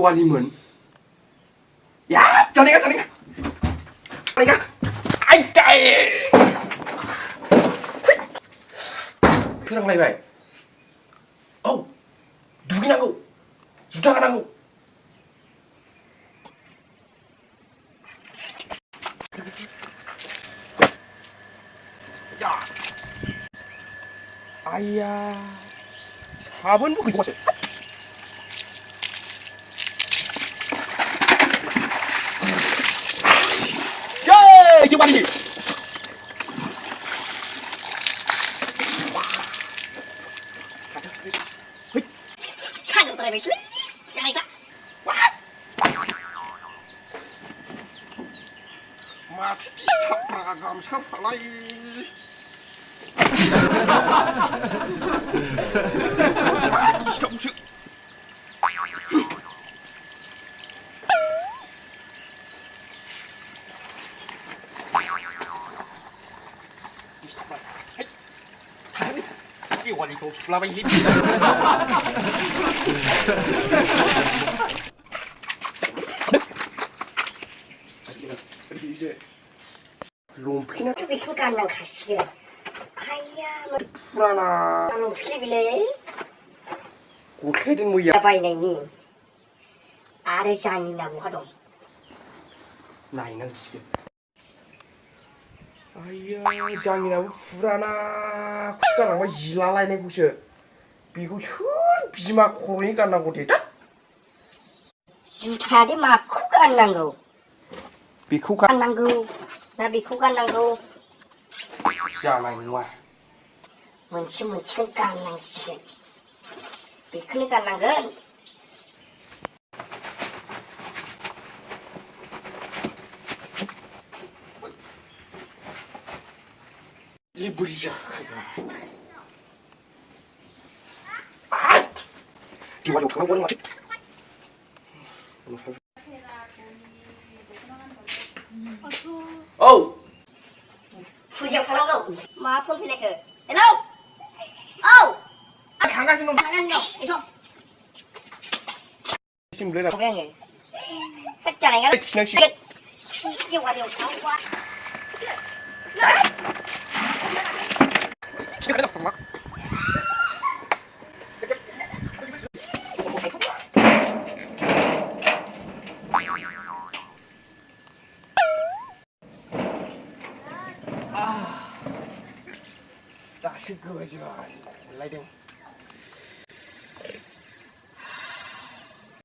दिवालीमोन या जानायगा आइदाय फोरोंलायबाय औ दुगैनांगौ जुथा गानांगौ आइया साबोनबो गैबावासो जय दिवाली माथो दिसथाबब्रा गामसाफ्रालाय दिसथाबसो दिवालीखौ सुलाबायलै लंपेन्टआ बेखौ गाननांखासिगोन आइया फुराना लंपेन्ट बिलाय गस्लायदों मैया बायनायनि आरो जानिना बहा दं नायनांसिगोन आइया जानिनाबो फुरानाखौसो गानलांबाय जिलालायनायखौसो बेखौ सोर बिमा खर'नि गाननांगौ दे दा जुथायादि माखौ गाननांगौ बेखौ गाननांगौ ना बेखौ गाननांगौ जानाय नङा मोनसेखौ गाननांसिगोन बेखौनो गाननांगोन बोरै जाखो दिवालियाव थांनांगौ माथो औ फुजायाव थांनांगौ मा फन फैलायखो हेलौ औ थांगासिनो दं एथ' सिमलाय आङो होद जानाय नङा खिनांसिगोन दिवालियाव थांबा दासो गोबाजिबाय मोनलायदों